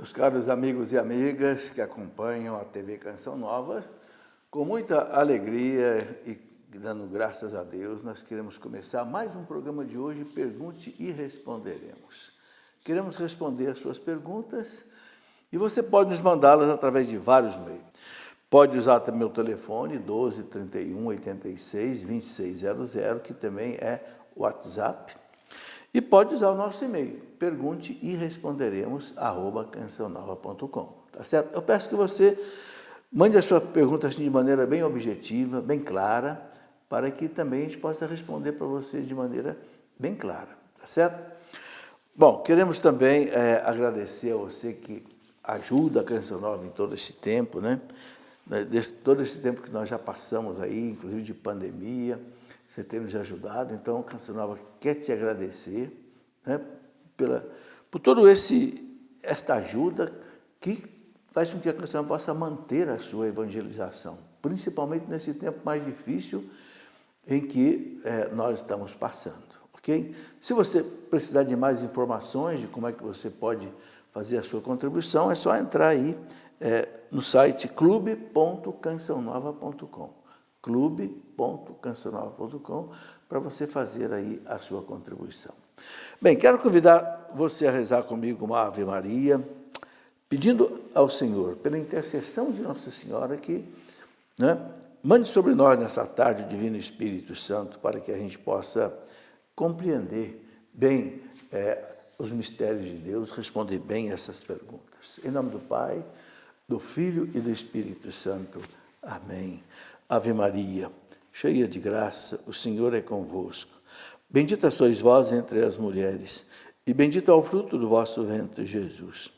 Meus caros amigos e amigas que acompanham a TV Canção Nova, com muita alegria e dando graças a Deus, nós queremos começar mais um programa de hoje, Pergunte e Responderemos. Queremos responder as suas perguntas e você pode nos mandá-las através de vários meios. Pode usar também o telefone 12 31 86 2600, que também é o WhatsApp. E pode usar o nosso e-mail, pergunte e responderemos, @cançãonova.com, tá certo? Eu peço que você mande a sua pergunta assim, de maneira bem objetiva, bem clara, para que também a gente possa responder para você de maneira bem clara, tá certo? Bom, queremos também agradecer a você que ajuda a Canção Nova em todo esse tempo, né? Todo esse tempo que nós já passamos aí, inclusive de pandemia, você tem nos ajudado, então a Canção Nova quer te agradecer, né, por toda esta ajuda que faz com que a Canção Nova possa manter a sua evangelização, principalmente nesse tempo mais difícil em que nós estamos passando, ok? Se você precisar de mais informações de como é que você pode fazer a sua contribuição, é só entrar aí no site clube.cançãonova.com. clube.cançãonova.com para você fazer aí a sua contribuição. Bem, quero convidar você a rezar comigo uma Ave Maria, pedindo ao Senhor, pela intercessão de Nossa Senhora, que mande sobre nós nessa tarde o Divino Espírito Santo, para que a gente possa compreender bem os mistérios de Deus, responder bem essas perguntas. Em nome do Pai, do Filho e do Espírito Santo. Amém. Ave Maria, cheia de graça, o Senhor é convosco. Bendita sois vós entre as mulheres, e bendito é o fruto do vosso ventre, Jesus.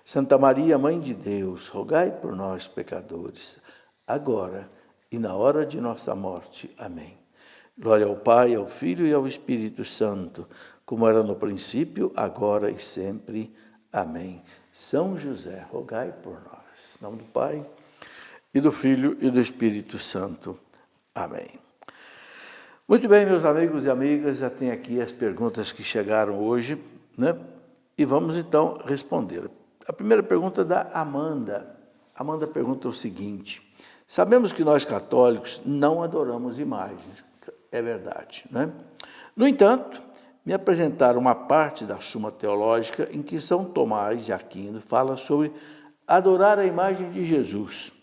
Santa Maria, Mãe de Deus, rogai por nós, pecadores, agora e na hora de nossa morte. Amém. Glória ao Pai, ao Filho e ao Espírito Santo, como era no princípio, agora e sempre. Amém. São José, rogai por nós. Em nome do Pai, e do Filho e do Espírito Santo. Amém. Muito bem, meus amigos e amigas, já tem aqui as perguntas que chegaram hoje, né? E vamos então responder. A primeira pergunta é da Amanda. Amanda pergunta o seguinte: sabemos que nós católicos não adoramos imagens, é verdade, né? No entanto, me apresentaram uma parte da Suma Teológica em que São Tomás de Aquino fala sobre adorar a imagem de Jesus,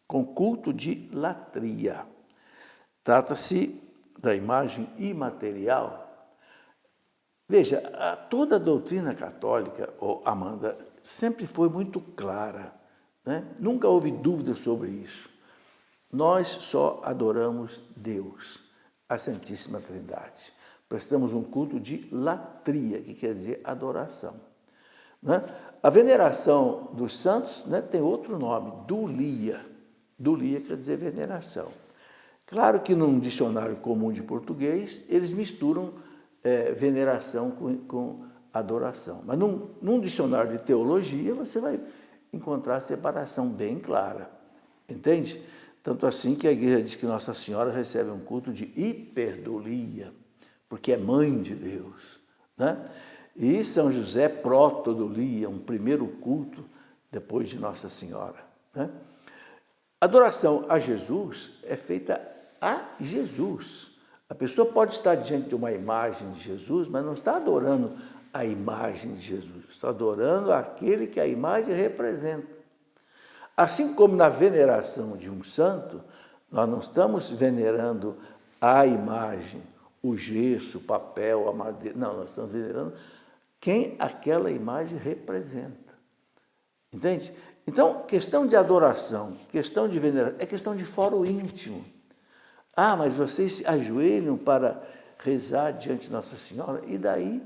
com culto de latria. Trata-se da imagem imaterial. Veja, toda a doutrina católica, Amanda, sempre foi muito clara, né? Nunca houve dúvida sobre isso. Nós só adoramos Deus, a Santíssima Trindade. Prestamos um culto de latria, que quer dizer adoração, né? A veneração dos santos, né, tem outro nome, dulia. Dulia quer dizer veneração. Claro que num dicionário comum de português, eles misturam veneração com adoração. Mas num dicionário de teologia, você vai encontrar a separação bem clara. Entende? Tanto assim que a igreja diz que Nossa Senhora recebe um culto de hiperdulia, porque é mãe de Deus, né? E São José protodulia, um primeiro culto depois de Nossa Senhora, né? Adoração a Jesus é feita a Jesus. A pessoa pode estar diante de uma imagem de Jesus, mas não está adorando a imagem de Jesus, está adorando aquele que a imagem representa. Assim como na veneração de um santo, nós não estamos venerando a imagem, o gesso, o papel, a madeira, não, nós estamos venerando quem aquela imagem representa. Entende? Então, questão de adoração, questão de veneração, é questão de foro íntimo. Ah, mas vocês se ajoelham para rezar diante de Nossa Senhora? E daí?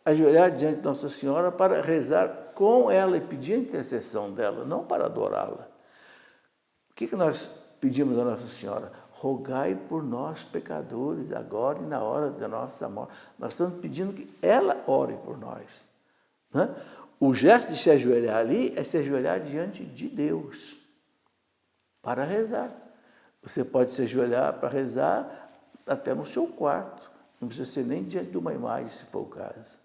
Ajoelhar diante de Nossa Senhora para rezar com ela e pedir a intercessão dela, não para adorá-la. O que nós pedimos a Nossa Senhora? Rogai por nós, pecadores, agora e na hora da nossa morte. Nós estamos pedindo que ela ore por nós, né? O gesto de se ajoelhar ali é se ajoelhar diante de Deus, para rezar. Você pode se ajoelhar para rezar até no seu quarto, não precisa ser nem diante de uma imagem, se for o caso.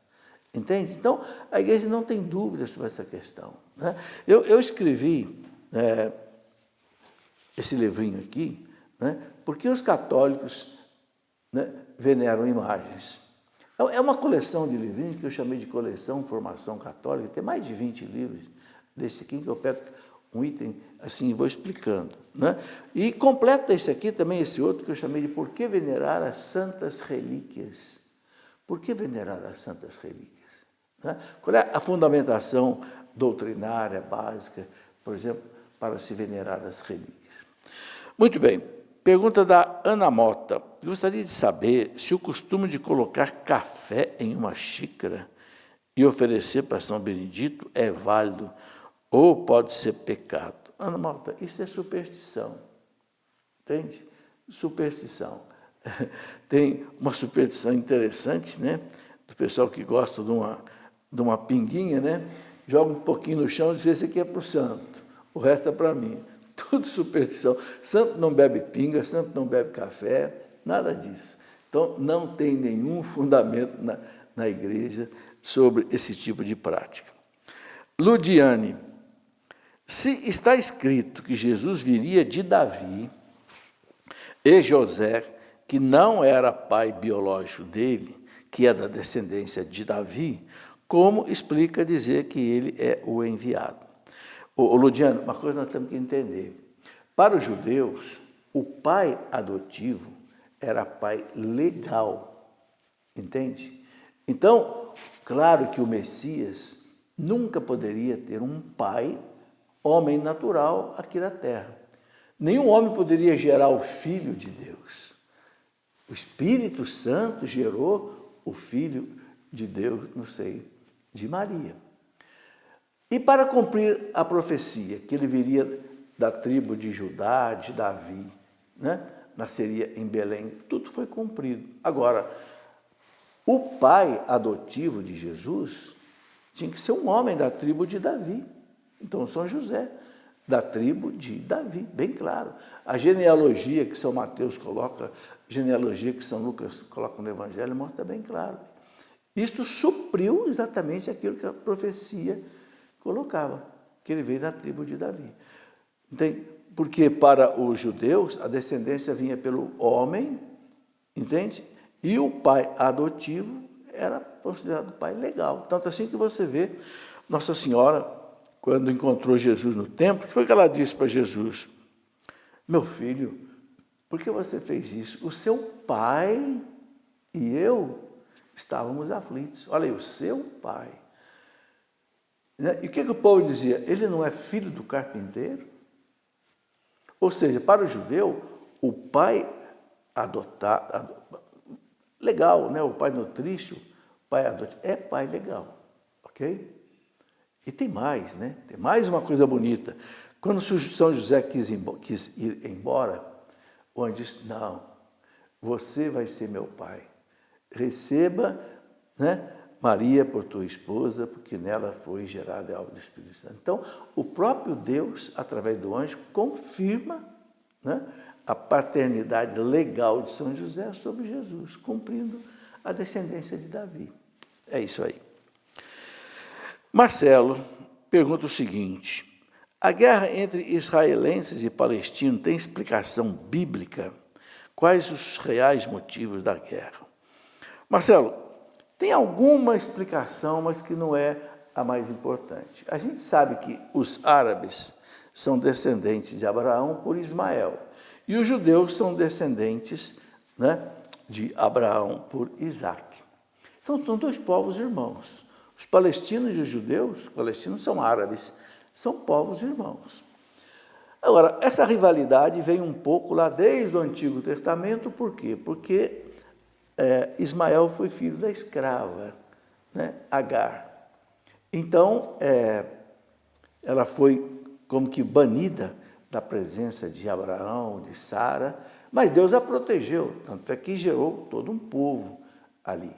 Entende? Então, a igreja não tem dúvida sobre essa questão, né? Eu escrevi esse livrinho aqui, né, porque os católicos, né, veneram imagens. É uma coleção de livrinhos que eu chamei de coleção Formação Católica, tem mais de 20 livros desse aqui, que eu pego um item assim e vou explicando, né? E completa esse aqui também, esse outro que eu chamei de Por que venerar as santas relíquias? Por que venerar as santas relíquias? Né? Qual é a fundamentação doutrinária básica, por exemplo, para se venerar as relíquias? Muito bem. Pergunta da Ana Mota. Gostaria de saber se o costume de colocar café em uma xícara e oferecer para São Benedito é válido ou pode ser pecado. Ana Mota, isso é superstição. Entende? Superstição. Tem uma superstição interessante, né? Do pessoal que gosta de uma pinguinha, né? Joga um pouquinho no chão e diz, esse aqui é para o santo, o resto é para mim. Tudo superstição. Santo não bebe pinga, santo não bebe café, nada disso. Então, não tem nenhum fundamento na igreja sobre esse tipo de prática. Ludiane, se está escrito que Jesus viria de Davi e José, que não era pai biológico dele, que é da descendência de Davi, como explica dizer que ele é o enviado? Ludiano, uma coisa nós temos que entender. Para os judeus, o pai adotivo era pai legal, entende? Então, claro que o Messias nunca poderia ter um pai, homem natural, aqui na terra. Nenhum homem poderia gerar o Filho de Deus. O Espírito Santo gerou o Filho de Deus no seio de Maria. E para cumprir a profecia, que ele viria da tribo de Judá, de Davi, né? Nasceria em Belém, tudo foi cumprido. Agora, o pai adotivo de Jesus tinha que ser um homem da tribo de Davi. Então, São José, da tribo de Davi, bem claro. A genealogia que São Mateus coloca, a genealogia que São Lucas coloca no Evangelho, mostra bem claro. Isto supriu exatamente aquilo que a profecia colocava, que ele veio da tribo de Davi. Entende? Porque para os judeus a descendência vinha pelo homem, entende? E o pai adotivo era considerado pai legal. Tanto assim que você vê Nossa Senhora, quando encontrou Jesus no templo, o que foi que ela disse para Jesus? Meu filho, por que você fez isso? O seu pai e eu estávamos aflitos. Olha aí, o seu pai. E o que o povo dizia? Ele não é filho do carpinteiro? Ou seja, para o judeu, o pai adotado, legal, né? O pai nutrício, pai adotivo, é pai legal, ok? E tem mais, né? Tem mais uma coisa bonita. Quando São José quis ir embora, o anjo disse, não, você vai ser meu pai. Receba, né, Maria por tua esposa, porque nela foi gerada a obra do Espírito Santo. Então, o próprio Deus, através do anjo, confirma, né, a paternidade legal de São José sobre Jesus, cumprindo a descendência de Davi. É isso aí. Marcelo pergunta o seguinte, a guerra entre israelenses e palestinos tem explicação bíblica? Quais os reais motivos da guerra? Marcelo, tem alguma explicação, mas que não é a mais importante. A gente sabe que os árabes são descendentes de Abraão por Ismael, e os judeus são descendentes, né, de Abraão por Isaac. São dois povos irmãos. Os palestinos e os judeus, os palestinos são árabes, são povos irmãos. Agora, essa rivalidade vem um pouco lá desde o Antigo Testamento, por quê? Porque Ismael foi filho da escrava, né, Agar. Então, ela foi como que banida da presença de Abraão, de Sara, mas Deus a protegeu, tanto é que gerou todo um povo ali.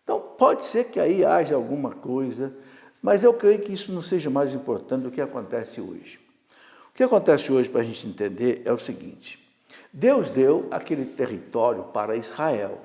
Então, pode ser que aí haja alguma coisa, mas eu creio que isso não seja mais importante do que acontece hoje. O que acontece hoje, para a gente entender, é o seguinte, Deus deu aquele território para Israel,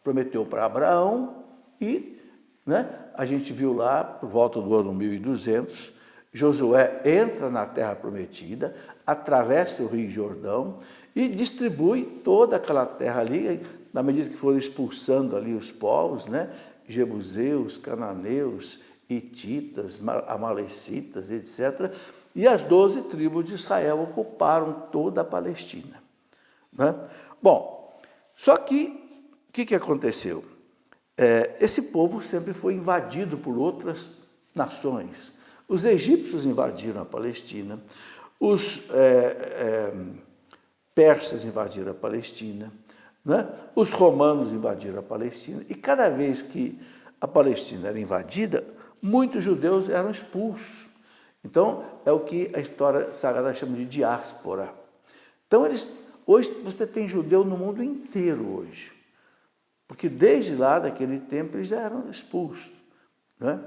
prometeu para Abraão e né? A gente viu lá, por volta do ano 1200, Josué entra na Terra Prometida, atravessa o Rio Jordão e distribui toda aquela terra ali, na medida que foram expulsando ali os povos, né? Jebuseus, cananeus, hititas, amalecitas, etc. E as 12 tribos de Israel ocuparam toda a Palestina, né? Bom, só que o que aconteceu? Esse povo sempre foi invadido por outras nações. Os egípcios invadiram a Palestina, os persas invadiram a Palestina, né? Os romanos invadiram a Palestina, e cada vez que a Palestina era invadida, muitos judeus eram expulsos. Então, é o que a história sagrada chama de diáspora. Então, hoje você tem judeu no mundo inteiro hoje, porque desde lá, daquele tempo, eles já eram expulsos, né?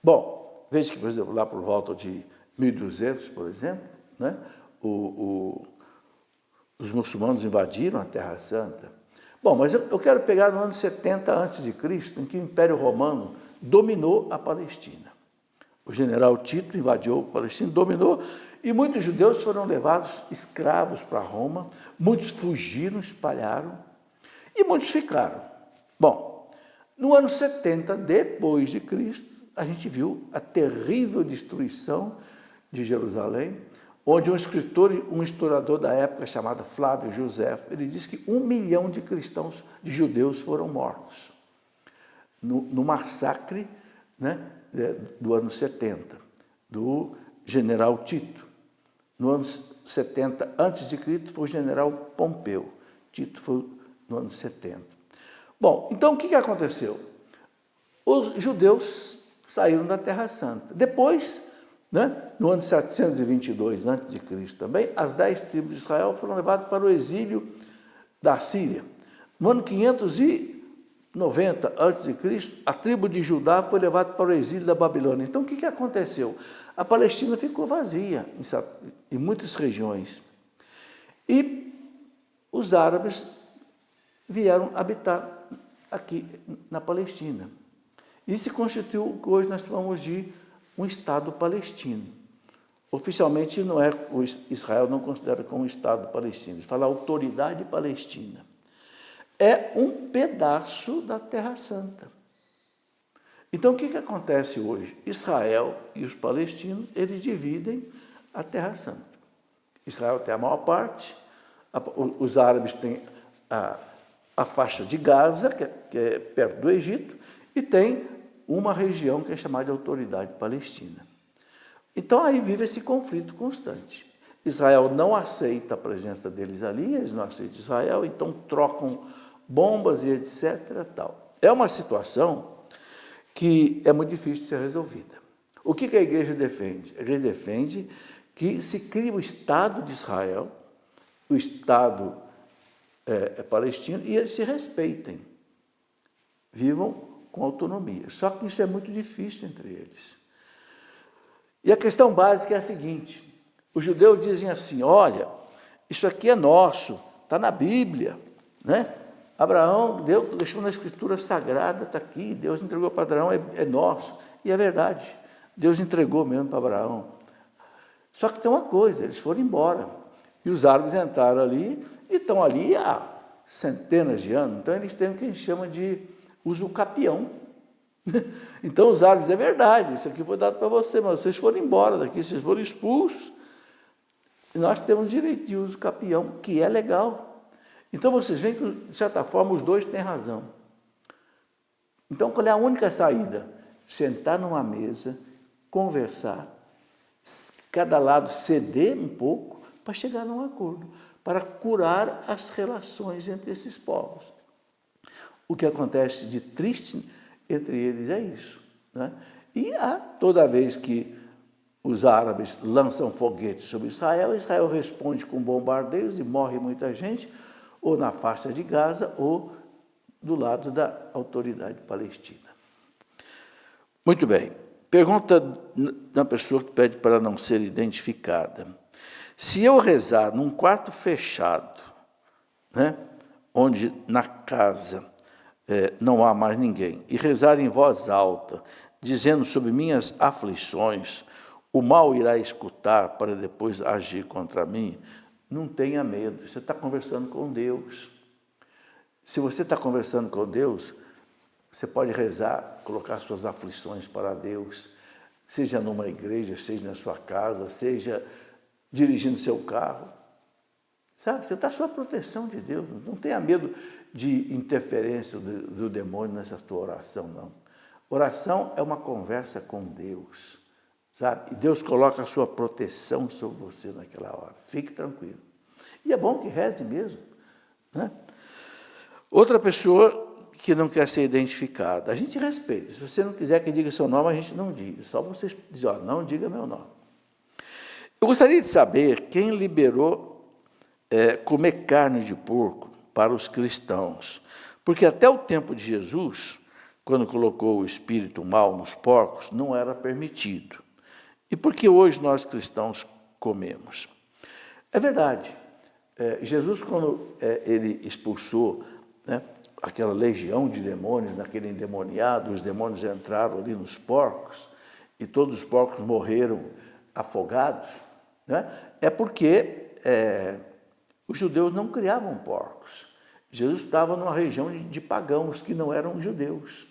Bom, veja que, por exemplo, lá por volta de 1200, por exemplo, né? Os muçulmanos invadiram a Terra Santa. Bom, mas eu quero pegar no ano 70 a.C., em que o Império Romano dominou a Palestina. O general Tito invadiu a Palestina, dominou, e muitos judeus foram levados escravos para Roma, muitos fugiram, espalharam, e muitos ficaram. Bom, no ano 70 depois de Cristo, a gente viu a terrível destruição de Jerusalém, onde um historiador da época chamado Flávio Josefo, ele diz que 1 milhão de cristãos, de judeus, foram mortos no massacre, né, do ano 70, do general Tito. No ano 70 a.C. foi o general Pompeu. Tito foi no ano 70. Bom, então o que aconteceu? Os judeus saíram da Terra Santa. Depois, né, no ano 722 a.C. também, as 10 tribos de Israel foram levadas para o exílio da Síria. No ano 590 a.C., a tribo de Judá foi levada para o exílio da Babilônia. Então, o que aconteceu? A Palestina ficou vazia em muitas regiões. E os árabes vieram habitar aqui na Palestina. E se constituiu o que hoje nós chamamos de um Estado palestino. Oficialmente, Israel não considera como um Estado palestino, ele fala Autoridade Palestina. É um pedaço da Terra Santa. Então, o que acontece hoje? Israel e os palestinos, eles dividem a Terra Santa. Israel tem a maior parte, os árabes têm a faixa de Gaza, que é perto do Egito, e tem uma região que é chamada de Autoridade Palestina. Então, aí vive esse conflito constante. Israel não aceita a presença deles ali, eles não aceitam Israel, então trocam bombas e etc. Tal. É uma situação que é muito difícil de ser resolvida. O que a igreja defende? A igreja defende que se crie o Estado de Israel, o Estado palestino, e eles se respeitem, vivam com autonomia. Só que isso é muito difícil entre eles. E a questão básica é a seguinte: os judeus dizem assim, olha, isso aqui é nosso, está na Bíblia, né? Abraão, Deus deixou na Escritura Sagrada, está aqui, Deus entregou para Abraão, é nosso. E é verdade, Deus entregou mesmo para Abraão. Só que tem uma coisa, eles foram embora. E os árabes entraram ali e estão ali há centenas de anos. Então, eles têm o que a gente chama de usucapião. Então, os árabes, é verdade, isso aqui foi dado para você, mas vocês foram embora daqui, vocês foram expulsos. E nós temos direito de usucapião, que é legal. Então, vocês veem que, de certa forma, os dois têm razão. Então, qual é a única saída? Sentar numa mesa, conversar, cada lado ceder um pouco para chegar num acordo, para curar as relações entre esses povos. O que acontece de triste entre eles é isso, né? E toda vez que os árabes lançam foguetes sobre Israel, Israel responde com bombardeios e morre muita gente, ou na faixa de Gaza, ou do lado da Autoridade Palestina. Muito bem. Pergunta da pessoa que pede para não ser identificada. Se eu rezar num quarto fechado, né, onde na casa não há mais ninguém, e rezar em voz alta, dizendo sobre minhas aflições, o mal irá escutar para depois agir contra mim, não tenha medo, você está conversando com Deus. Se você está conversando com Deus, você pode rezar, colocar suas aflições para Deus, seja numa igreja, seja na sua casa, seja dirigindo seu carro. Sabe, você está sob a proteção de Deus, não tenha medo de interferência do demônio nessa tua oração, não. Oração é uma conversa com Deus, sabe? E Deus coloca a sua proteção sobre você naquela hora. Fique tranquilo. E é bom que reze mesmo, né? Outra pessoa que não quer ser identificada, a gente respeita. Se você não quiser que diga seu nome, a gente não diz. Só você diz, ó, não diga meu nome. Eu gostaria de saber quem liberou comer carne de porco para os cristãos. Porque até o tempo de Jesus, quando colocou o espírito mal nos porcos, não era permitido. E por que hoje nós cristãos comemos? É verdade. Jesus, quando ele expulsou, né, aquela legião de demônios, naquele endemoniado, os demônios entraram ali nos porcos, e todos os porcos morreram afogados, né? É porque os judeus não criavam porcos. Jesus estava numa região de pagãos que não eram judeus.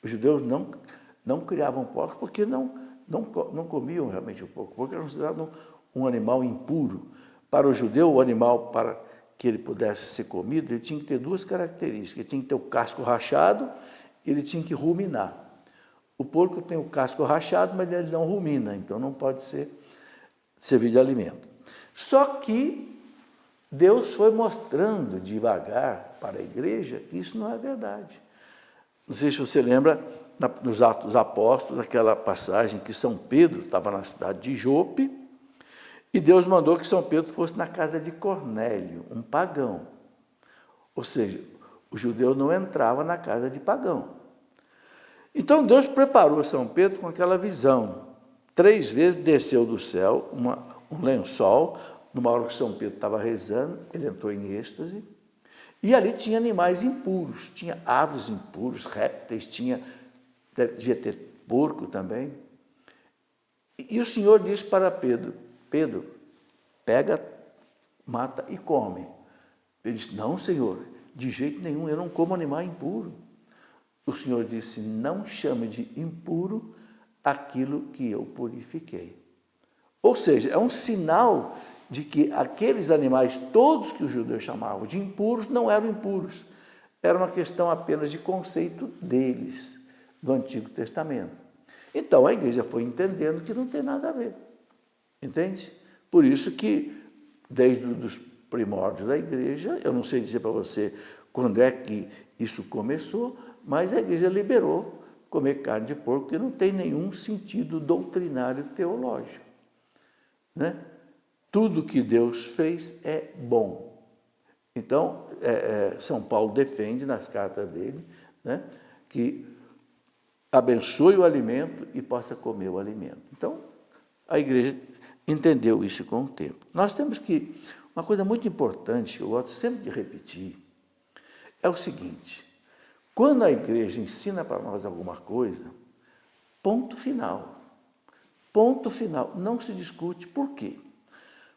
Os judeus não criavam porcos porque não comiam realmente o porco, porque era considerado um animal impuro. Para o judeu, o animal, para que ele pudesse ser comido, ele tinha que ter duas características. Ele tinha que ter o casco rachado e ele tinha que ruminar. O porco tem o casco rachado, mas ele não rumina, então não pode servir de alimento. Só que Deus foi mostrando devagar para a igreja que isso não é verdade. Não sei se você lembra, nos Atos dos Apóstolos, aquela passagem que São Pedro estava na cidade de Jope, e Deus mandou que São Pedro fosse na casa de Cornélio, um pagão. Ou seja, o judeu não entrava na casa de pagão. Então Deus preparou São Pedro com aquela visão. 3 vezes desceu do céu um lençol, numa hora que São Pedro estava rezando, ele entrou em êxtase, e ali tinha animais impuros, tinha aves impuros, répteis, devia ter porco também. E o Senhor disse para Pedro, Pedro, pega, mata e come. Ele disse, não, Senhor, de jeito nenhum, eu não como animal impuro. O Senhor disse, não chame de impuro aquilo que eu purifiquei. Ou seja, é um sinal de que aqueles animais, todos que os judeus chamavam de impuros, não eram impuros. Era uma questão apenas de conceito deles, do Antigo Testamento. Então, a igreja foi entendendo que não tem nada a ver. Entende? Por isso que, desde os primórdios da igreja, eu não sei dizer para você quando é que isso começou, mas a igreja liberou comer carne de porco, que não tem nenhum sentido doutrinário teológico, né? Tudo que Deus fez é bom. Então, São Paulo defende nas cartas dele, né, que abençoe o alimento e possa comer o alimento. Então, a igreja entendeu isso com o tempo. Nós temos que, uma coisa muito importante, que eu gosto sempre de repetir, é o seguinte, quando a igreja ensina para nós alguma coisa, ponto final. Ponto final, não se discute. Por quê?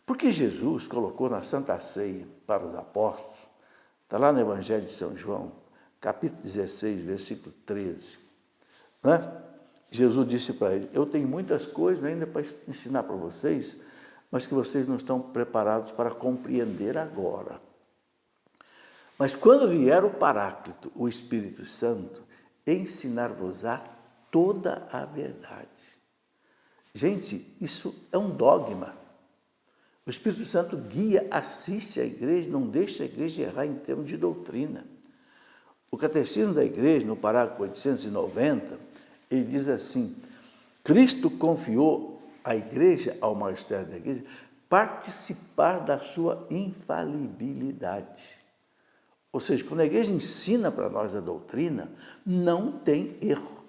Porque Jesus colocou na Santa Ceia para os apóstolos, está lá no Evangelho de São João, capítulo 16, versículo 13, né? Jesus disse para ele, eu tenho muitas coisas ainda para ensinar para vocês, mas que vocês não estão preparados para compreender agora. Mas quando vier o Paráclito, o Espírito Santo, ensinar-vos-á toda a verdade. Gente, isso é um dogma. O Espírito Santo guia, assiste a igreja, não deixa a igreja errar em termos de doutrina. O Catecismo da Igreja, no parágrafo 890, ele diz assim, Cristo confiou à igreja, ao magistério da igreja, participar da sua infalibilidade. Ou seja, quando a igreja ensina para nós a doutrina, não tem erro.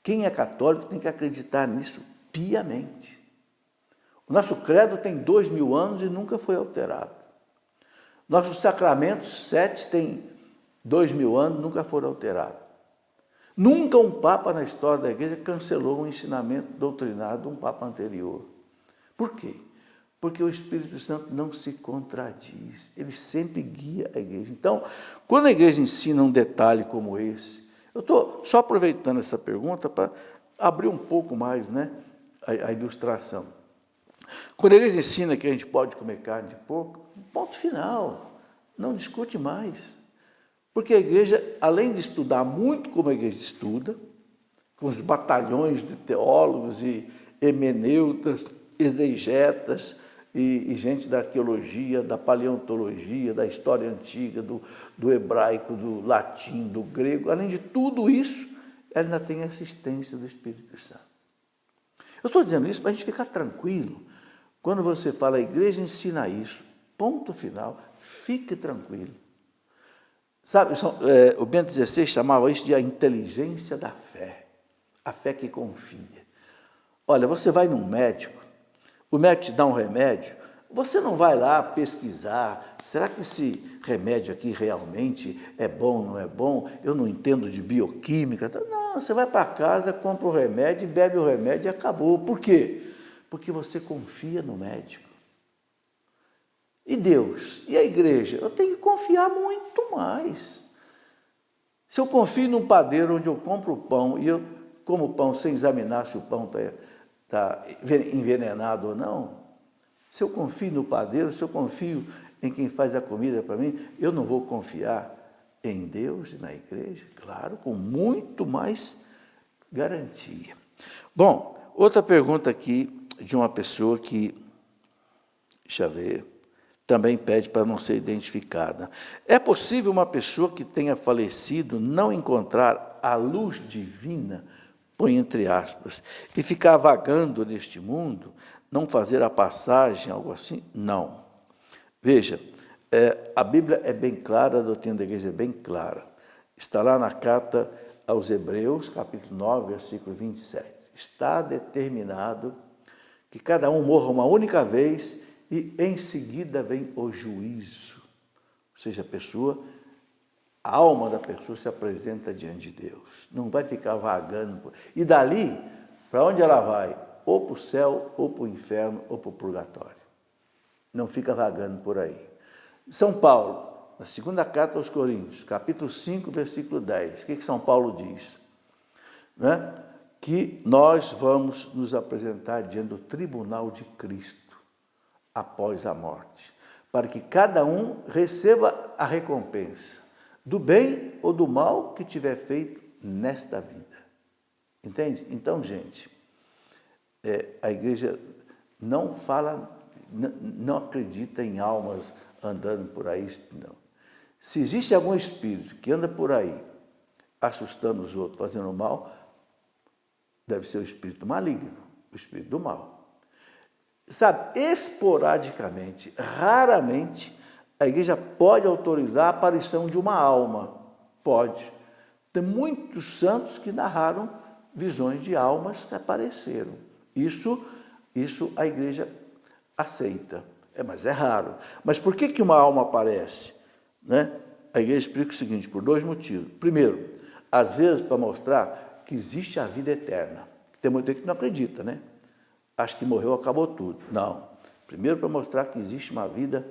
Quem é católico tem que acreditar nisso piamente. O nosso credo tem 2000 anos e nunca foi alterado. Nossos sacramentos, 7, têm 2000 anos nunca foram alterados. Nunca um papa na história da igreja cancelou um ensinamento doutrinado de um papa anterior. Por quê? Porque o Espírito Santo não se contradiz, ele sempre guia a igreja. Então, quando a igreja ensina um detalhe como esse, eu estou só aproveitando essa pergunta para abrir um pouco mais, né, a ilustração. Quando a igreja ensina que a gente pode comer carne de porco, ponto final, não discute mais. Porque a igreja, além de estudar muito como a igreja estuda, com os batalhões de teólogos e hemeneutas, exegetas e gente da arqueologia, da paleontologia, da história antiga, do hebraico, do latim, do grego, além de tudo isso, ela ainda tem a assistência do Espírito Santo. Eu estou dizendo isso para a gente ficar tranquilo. Quando você fala, a igreja ensina isso, ponto final, fique tranquilo. Sabe, o Bento XVI chamava isso de a inteligência da fé, a fé que confia. Olha, você vai num médico, o médico te dá um remédio, você não vai lá pesquisar, será que esse remédio aqui realmente é bom, não é bom? Eu não entendo de bioquímica. Não, você vai para casa, compra o remédio, bebe o remédio e acabou. Por quê? Porque você confia no médico. E Deus? E a igreja? Eu tenho que confiar muito mais. Se eu confio num padeiro onde eu compro o pão e eu como o pão sem examinar se o pão está envenenado ou não, se eu confio no padeiro, se eu confio em quem faz a comida para mim, eu não vou confiar em Deus e na igreja? Claro, com muito mais garantia. Bom, outra pergunta aqui de uma pessoa que, deixa eu ver, também pede para não ser identificada. É possível uma pessoa que tenha falecido não encontrar a luz divina, põe entre aspas, e ficar vagando neste mundo, não fazer a passagem, algo assim? Não. Veja, a Bíblia é bem clara, a doutrina da igreja é bem clara. Está lá na carta aos Hebreus, capítulo 9, versículo 27. Está determinado que cada um morra uma única vez e em seguida vem o juízo. Ou seja, a alma da pessoa se apresenta diante de Deus. Não vai ficar vagando. E dali, para onde ela vai? Ou para o céu, ou para o inferno, ou para o purgatório. Não fica vagando por aí. São Paulo, na segunda carta aos Coríntios, capítulo 5, versículo 10. O que São Paulo diz? Né? Que nós vamos nos apresentar diante do tribunal de Cristo após a morte, para que cada um receba a recompensa do bem ou do mal que tiver feito nesta vida. Entende? Então, gente, a igreja não fala, não acredita em almas andando por aí, não. Se existe algum espírito que anda por aí assustando os outros, fazendo mal, deve ser o espírito maligno, o espírito do mal. Sabe, esporadicamente, raramente, a igreja pode autorizar a aparição de uma alma. Pode. Tem muitos santos que narraram visões de almas que apareceram. Isso a igreja aceita. Mas é raro. Mas por que uma alma aparece? Né? A igreja explica o seguinte, por dois motivos. Primeiro, às vezes para mostrar que existe a vida eterna. Tem muita gente que não acredita, né? Acho que morreu, acabou tudo. Não. Primeiro, para mostrar que existe uma vida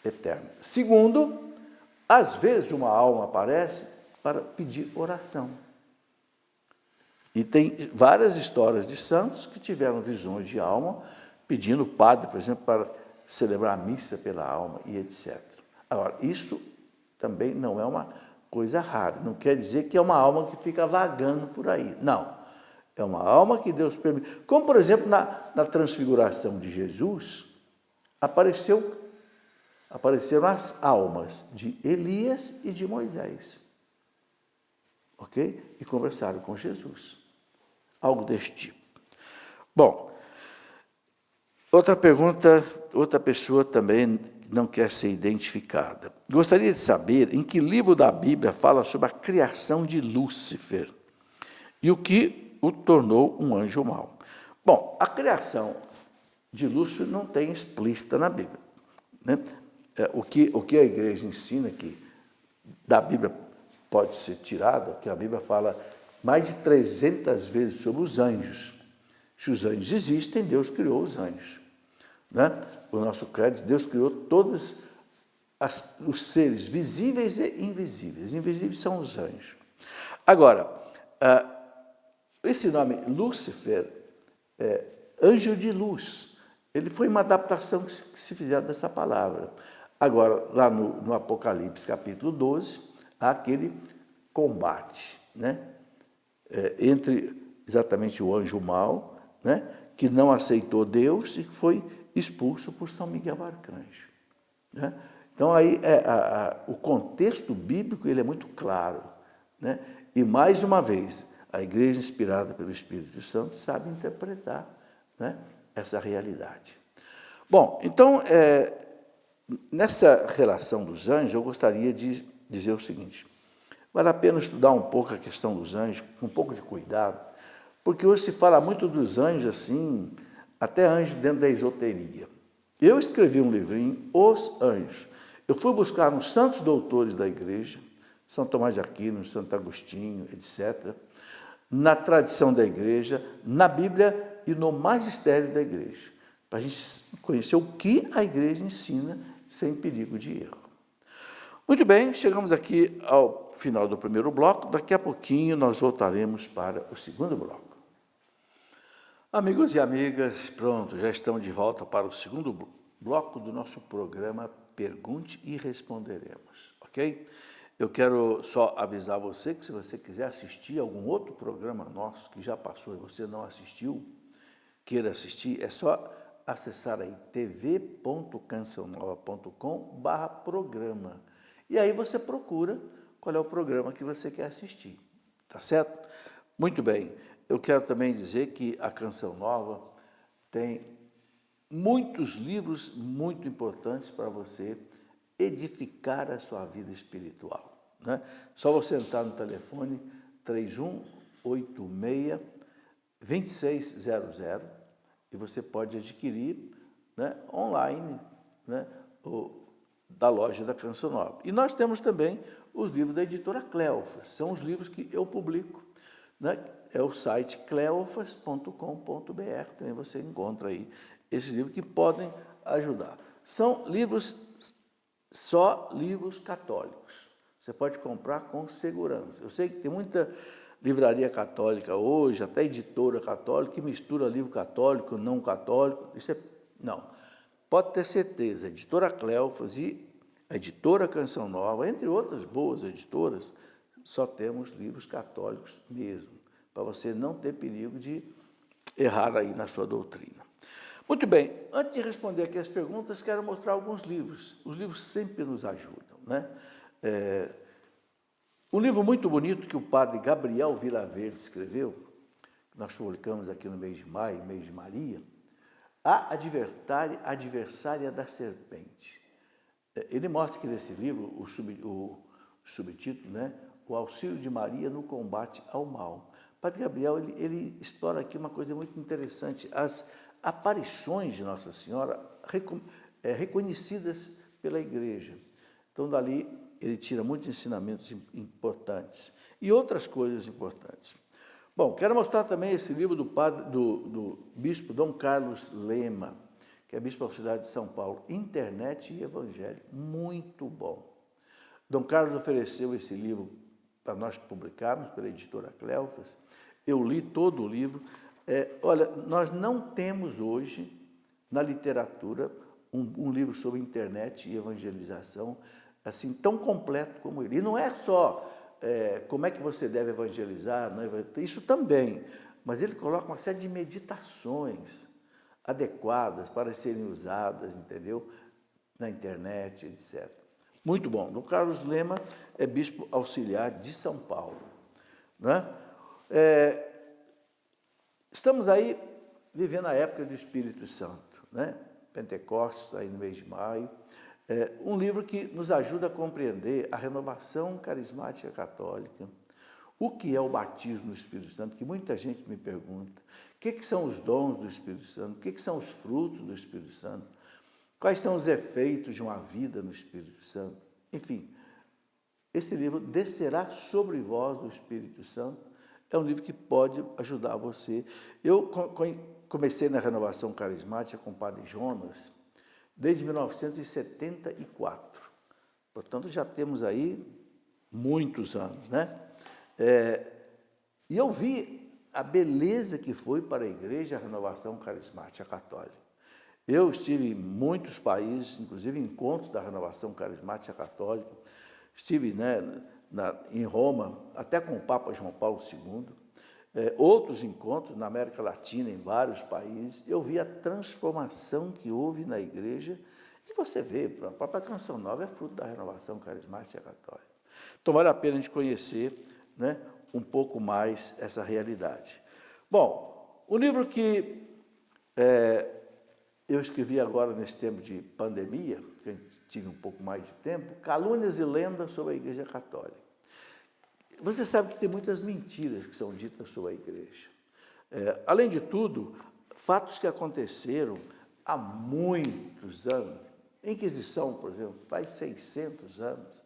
eterna. Segundo, às vezes uma alma aparece para pedir oração. E tem várias histórias de santos que tiveram visões de alma, pedindo o padre, por exemplo, para celebrar a missa pela alma e etc. Agora, isso também não é uma coisa rara. Não quer dizer que é uma alma que fica vagando por aí. Não. É uma alma que Deus permite. Como, por exemplo, na transfiguração de Jesus, apareceram as almas de Elias e de Moisés. Ok? E conversaram com Jesus. Algo deste tipo. Bom, outra pergunta, outra pessoa também não quer ser identificada. Gostaria de saber em que livro da Bíblia fala sobre a criação de Lúcifer e o que o tornou um anjo mau. Bom, a criação de Lúcifer não tem explícita na Bíblia. Né? O que a igreja ensina que da Bíblia pode ser tirada, porque a Bíblia fala mais de 300 vezes sobre os anjos. Se os anjos existem, Deus criou os anjos. Né? O nosso crédito, Deus criou todos os seres visíveis e invisíveis. Os invisíveis são os anjos. Agora, esse nome Lúcifer, anjo de luz, ele foi uma adaptação que se fizeram dessa palavra. Agora, lá no Apocalipse, capítulo 12, há aquele combate, né? Entre exatamente o anjo mau, né? Que não aceitou Deus e foi expulso por São Miguel Arcanjo. Né? Então, aí, o contexto bíblico ele é muito claro. Né? E, mais uma vez, a igreja inspirada pelo Espírito Santo sabe interpretar, né, essa realidade. Bom, então, nessa relação dos anjos, eu gostaria de dizer o seguinte: vale a pena estudar um pouco a questão dos anjos, com um pouco de cuidado, porque hoje se fala muito dos anjos assim, até anjos dentro da esoteria. Eu escrevi um livrinho, Os Anjos. Eu fui buscar nos santos doutores da igreja, São Tomás de Aquino, Santo Agostinho, etc., na tradição da igreja, na Bíblia e no magistério da igreja, para a gente conhecer o que a igreja ensina sem perigo de erro. Muito bem, chegamos aqui ao final do primeiro bloco. Daqui a pouquinho nós voltaremos para o segundo bloco. Amigos e amigas, pronto, já estamos de volta para o segundo bloco do nosso programa Pergunte e Responderemos, ok? Eu quero só avisar você que se você quiser assistir algum outro programa nosso que já passou e você não assistiu, queira assistir, é só acessar aí tv.cançãonova.com/programa. E aí você procura qual é o programa que você quer assistir, tá certo? Muito bem, eu quero também dizer que a Canção Nova tem muitos livros muito importantes para você edificar a sua vida espiritual. Né? Só você entrar no telefone 3186-2600 e você pode adquirir, né, online, né, da loja da Canção Nova. E nós temos também os livros da editora Cleofas, são os livros que eu publico, né? É o site cleofas.com.br, também você encontra aí esses livros que podem ajudar. São livros, só livros católicos, você pode comprar com segurança. Eu sei que tem muita livraria católica hoje, até editora católica, que mistura livro católico, não católico, não. Pode ter certeza, a editora Cleofas e a editora Canção Nova, entre outras boas editoras, só temos livros católicos mesmo, para você não ter perigo de errar aí na sua doutrina. Muito bem, antes de responder aqui as perguntas, quero mostrar alguns livros. Os livros sempre nos ajudam, né? Um livro muito bonito que o padre Gabriel Vilaverde escreveu, que nós publicamos aqui no mês de maio, mês de Maria, A Adversária da Serpente. Ele mostra que nesse livro, o subtítulo, né, O Auxílio de Maria no Combate ao Mal. O padre Gabriel ele explora aqui uma coisa muito interessante, as aparições de Nossa Senhora reconhecidas pela Igreja. Então, dali, ele tira muitos ensinamentos importantes e outras coisas importantes. Bom, quero mostrar também esse livro do bispo Dom Carlos Lema, que é bispo auxiliar de São Paulo, Internet e Evangelho, muito bom. Dom Carlos ofereceu esse livro para nós publicarmos pela editora Cleofas. Eu li todo o livro. Olha, nós não temos hoje na literatura um livro sobre internet e evangelização assim tão completo como ele. E não é só como é que você deve evangelizar, isso também, mas ele coloca uma série de meditações adequadas para serem usadas, entendeu? Na internet, etc. Muito bom. Dom Carlos Lema é bispo auxiliar de São Paulo. Né? Estamos aí vivendo a época do Espírito Santo, né? Pentecostes, aí no mês de maio. Um livro que nos ajuda a compreender a renovação carismática católica, o que é o batismo do Espírito Santo, que muita gente me pergunta, o que são os dons do Espírito Santo, o que são os frutos do Espírito Santo, quais são os efeitos de uma vida no Espírito Santo, enfim, esse livro, Descerá sobre vós o Espírito Santo, é um livro que pode ajudar você. Eu comecei na renovação carismática com o Padre Jonas desde 1974. Portanto, já temos aí muitos anos, né? E eu vi a beleza que foi para a igreja a renovação carismática católica. Eu estive em muitos países, inclusive encontros da renovação carismática católica. Estive, né, em Roma, até com o Papa João Paulo II. Outros encontros na América Latina, em vários países. Eu vi a transformação que houve na igreja. E você vê, a própria Canção Nova é fruto da renovação carismática católica. Então, vale a pena a gente conhecer, né, um pouco mais essa realidade. Bom, o livro que eu escrevi agora nesse tempo de pandemia, que a gente tinha um pouco mais de tempo, Calúnias e Lendas sobre a Igreja Católica. Você sabe que tem muitas mentiras que são ditas sobre a igreja. Além de tudo, fatos que aconteceram há muitos anos. A Inquisição, por exemplo, faz 600 anos,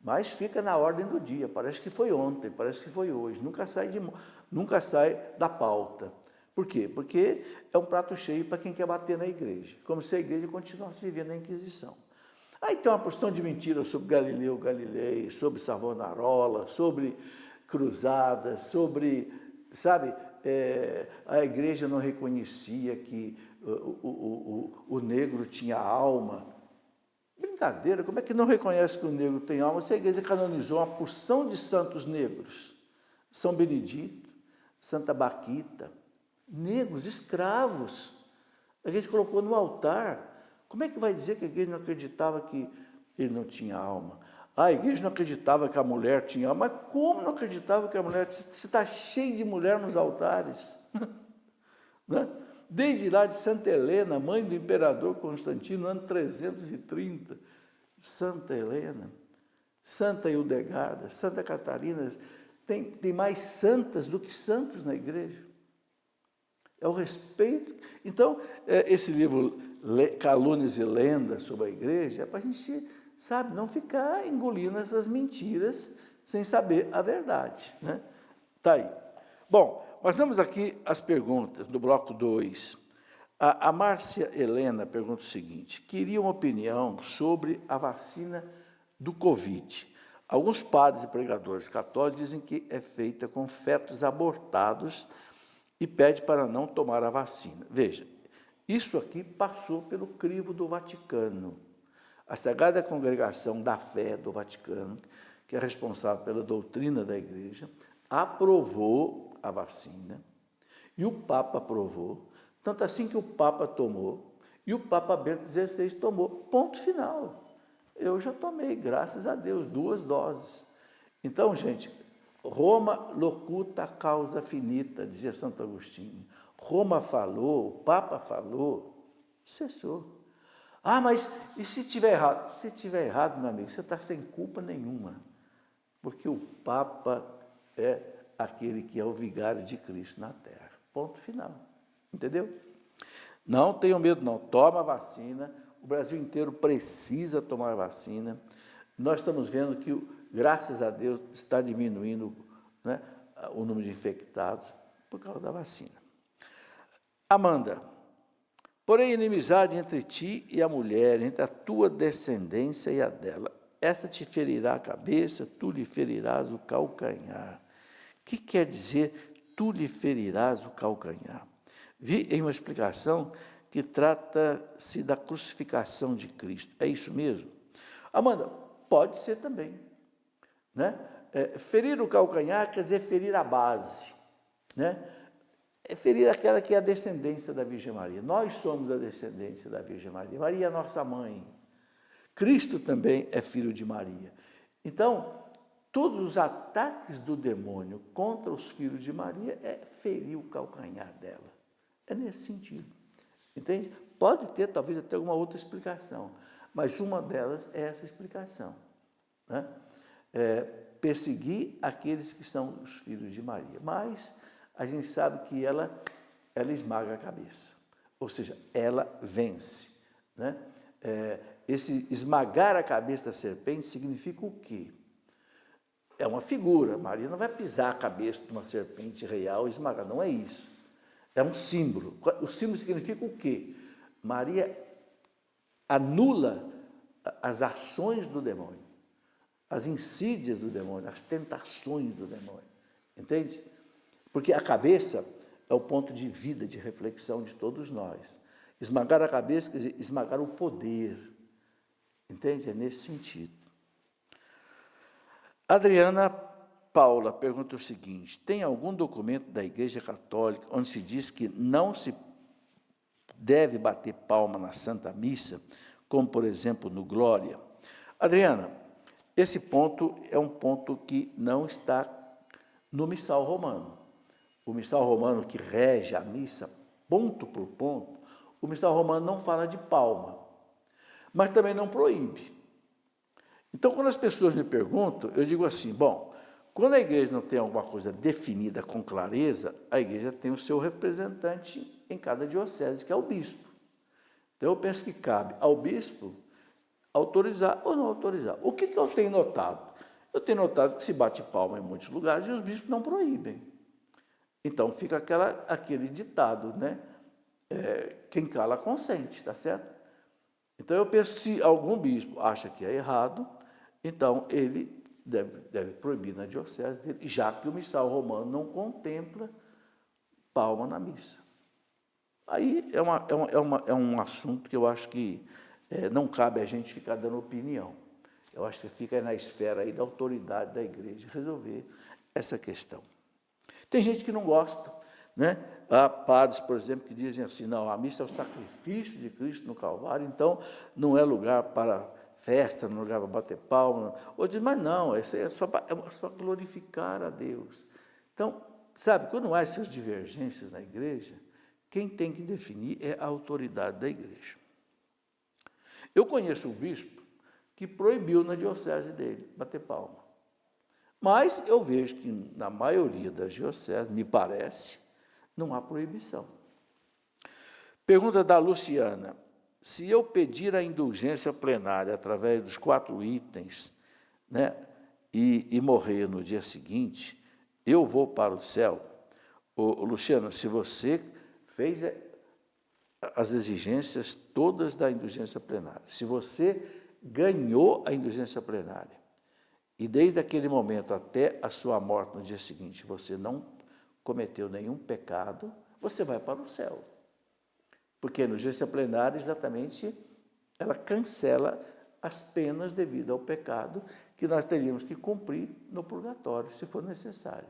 mas fica na ordem do dia. Parece que foi ontem, parece que foi hoje. Nunca sai da pauta. Por quê? Porque é um prato cheio para quem quer bater na igreja, como se a igreja continuasse vivendo na Inquisição. Aí tem uma porção de mentiras sobre Galileu Galilei, sobre Savonarola, sobre cruzadas, sobre, sabe, a igreja não reconhecia que o negro tinha alma. Brincadeira, como é que não reconhece que o negro tem alma se a igreja canonizou uma porção de santos negros? São Benedito, Santa Baquita, negros, escravos. A igreja colocou no altar. Como é que vai dizer que a igreja não acreditava que ele não tinha alma? A igreja não acreditava que a mulher tinha alma. Mas como não acreditava que a mulher... Se está cheio de mulher nos altares. Né? Desde lá de Santa Helena, mãe do imperador Constantino, ano 330. Santa Helena, Santa Hildegarda, Santa Catarina. Tem mais santas do que santos na igreja. É o respeito. Então, esse livro, Calúnias e Lendas sobre a igreja, é para a gente, sabe, não ficar engolindo essas mentiras sem saber a verdade, né? Tá aí. Bom, nós vamos aqui as perguntas do bloco 2. A Márcia Helena pergunta o seguinte: queria uma opinião sobre a vacina do Covid. Alguns padres e pregadores católicos dizem que é feita com fetos abortados e pede para não tomar a vacina. Veja, isso aqui passou pelo crivo do Vaticano. A Sagrada Congregação da Fé do Vaticano, que é responsável pela doutrina da igreja, aprovou a vacina e o Papa aprovou, tanto assim que o Papa tomou e o Papa Bento XVI tomou. Ponto final. Eu já tomei, graças a Deus, 2 doses. Então, gente, Roma locuta causa finita, dizia Santo Agostinho. Roma falou, o Papa falou, cessou. Ah, mas e se tiver errado? Se tiver errado, meu amigo, você está sem culpa nenhuma. Porque o Papa é aquele que é o vigário de Cristo na Terra. Ponto final. Entendeu? Não tenham medo, não. Toma a vacina. O Brasil inteiro precisa tomar vacina. Nós estamos vendo que, graças a Deus, está diminuindo, né, o número de infectados por causa da vacina. Amanda, porém, inimizade entre ti e a mulher, entre a tua descendência e a dela. Esta te ferirá a cabeça, tu lhe ferirás o calcanhar. O que quer dizer, tu lhe ferirás o calcanhar? Vi em uma explicação que trata-se da crucificação de Cristo. É isso mesmo? Amanda, pode ser também. Né? Ferir o calcanhar quer dizer ferir a base. Né? É ferir aquela que é a descendência da Virgem Maria. Nós somos a descendência da Virgem Maria. Maria é a nossa mãe. Cristo também é filho de Maria. Então, todos os ataques do demônio contra os filhos de Maria é ferir o calcanhar dela. É nesse sentido. Entende? Pode ter, talvez, até alguma outra explicação, mas uma delas é essa explicação. Né? Perseguir aqueles que são os filhos de Maria. Mas a gente sabe que ela esmaga a cabeça, ou seja, ela vence. Né? Esse esmagar a cabeça da serpente significa o quê? é uma figura. Maria não vai pisar a cabeça de uma serpente real e esmagar, não é isso. É um símbolo. O símbolo significa o quê? Maria anula as ações do demônio, as insídias do demônio, as tentações do demônio. Entende? Porque a cabeça é o ponto de vida, de reflexão de todos nós. Esmagar a cabeça quer dizer esmagar o poder. Entende? É nesse sentido. Adriana Paula pergunta o seguinte: tem algum documento da Igreja Católica onde se diz que não se deve bater palma na Santa Missa, como, por exemplo, no Glória? Adriana, esse ponto é um ponto que não está no Missal Romano. O Missal Romano que rege a missa, ponto por ponto, o Missal Romano não fala de palma, mas também não proíbe. Então, quando as pessoas me perguntam, eu digo assim, bom, quando a igreja não tem alguma coisa definida com clareza, a igreja tem o seu representante em cada diocese, que é o bispo. Então, eu penso que cabe ao bispo autorizar ou não autorizar. O que eu tenho notado? Eu tenho notado que se bate palma em muitos lugares e os bispos não proíbem. Então, fica aquele ditado, né? Quem cala consente, tá certo? Então, eu penso que se algum bispo acha que é errado, então ele deve proibir na diocese dele, já que o missal romano não contempla palma na missa. Aí é um assunto que eu acho que não cabe a gente ficar dando opinião. Eu acho que fica na esfera aí da autoridade da igreja resolver essa questão. Tem gente que não gosta, né? Há padres, por exemplo, que dizem assim, não, a missa é o sacrifício de Cristo no Calvário, então não é lugar para festa, não é lugar para bater palma. Ou diz, mas não, isso é só para glorificar a Deus. Então, sabe, quando há essas divergências na igreja, quem tem que definir é a autoridade da igreja. Eu conheço um bispo que proibiu na diocese dele bater palma. Mas eu vejo que na maioria das dioceses, me parece, não há proibição. Pergunta da Luciana: se eu pedir a indulgência plenária através dos 4 itens, né, e morrer no dia seguinte, eu vou para o céu? Luciana, se você fez as exigências todas da indulgência plenária, se você ganhou a indulgência plenária, e desde aquele momento até a sua morte no dia seguinte, você não cometeu nenhum pecado, você vai para o céu. Porque a indulgência plenária, exatamente, ela cancela as penas devido ao pecado que nós teríamos que cumprir no purgatório, se for necessário.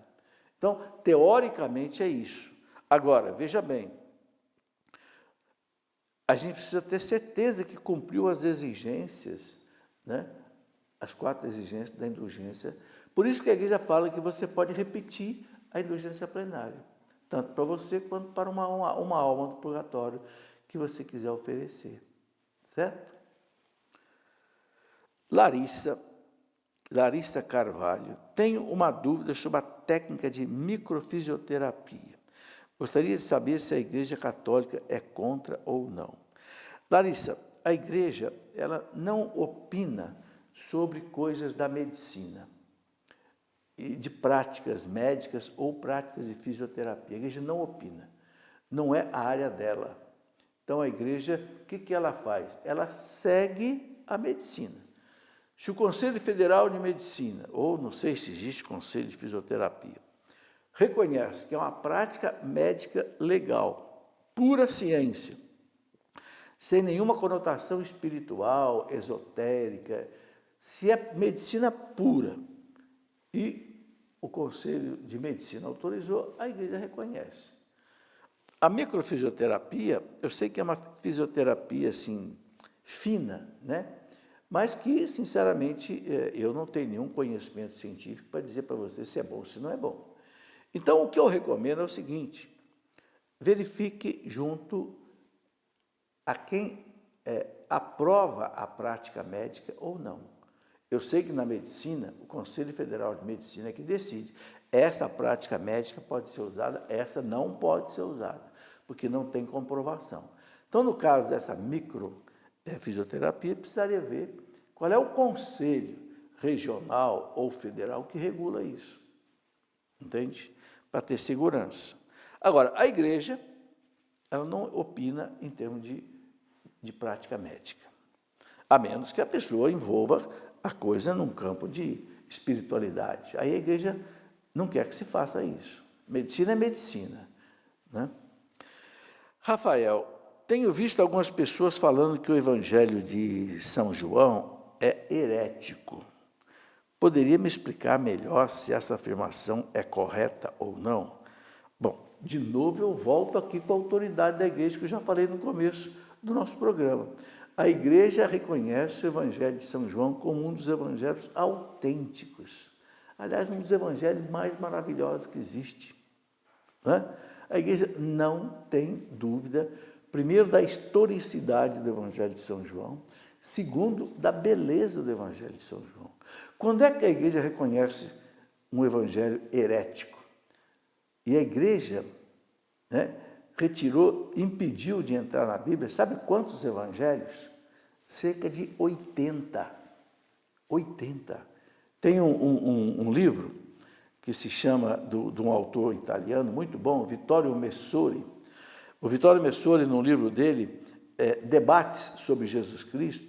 Então, teoricamente é isso. Agora, veja bem, a gente precisa ter certeza que cumpriu as exigências, né? As 4 exigências da indulgência. Por isso que a igreja fala que você pode repetir a indulgência plenária, tanto para você quanto para uma alma do purgatório que você quiser oferecer. Certo? Larissa Carvalho, tenho uma dúvida sobre a técnica de microfisioterapia. Gostaria de saber se a Igreja Católica é contra ou não. Larissa, a Igreja ela não opina sobre coisas da medicina, e de práticas médicas ou práticas de fisioterapia. A igreja não opina, não é a área dela. Então, a igreja, o que ela faz? Ela segue a medicina. Se o Conselho Federal de Medicina, ou não sei se existe Conselho de Fisioterapia, reconhece que é uma prática médica legal, pura ciência, sem nenhuma conotação espiritual, esotérica, se é medicina pura, e o Conselho de Medicina autorizou, a igreja reconhece. A microfisioterapia, eu sei que é uma fisioterapia assim, fina, né? Mas que, sinceramente, eu não tenho nenhum conhecimento científico para dizer para você se é bom ou se não é bom. Então, o que eu recomendo é o seguinte: verifique junto a quem aprova a prática médica ou não. Eu sei que na medicina, o Conselho Federal de Medicina é que decide. Essa prática médica pode ser usada, essa não pode ser usada, porque não tem comprovação. Então, no caso dessa microfisioterapia, precisaria ver qual é o conselho regional ou federal que regula isso, entende? Para ter segurança. Agora, a igreja, ela não opina em termos de prática médica, a menos que a pessoa envolva a coisa num campo de espiritualidade. Aí a igreja não quer que se faça isso. Medicina é medicina, né? Rafael, tenho visto algumas pessoas falando que o Evangelho de São João é herético. Poderia me explicar melhor se essa afirmação é correta ou não? Bom, de novo eu volto aqui com a autoridade da igreja, que eu já falei no começo do nosso programa. A igreja reconhece o Evangelho de São João como um dos evangelhos autênticos. Aliás, um dos evangelhos mais maravilhosos que existe, né? A igreja não tem dúvida, primeiro, da historicidade do Evangelho de São João, segundo, da beleza do Evangelho de São João. Quando é que a igreja reconhece um evangelho herético? E a igreja, né, impediu de entrar na Bíblia, sabe quantos evangelhos? Cerca de 80. 80. Tem um livro que se chama, de um autor italiano muito bom, Vittorio Messori. O Vittorio Messori, no livro dele, Debates sobre Jesus Cristo,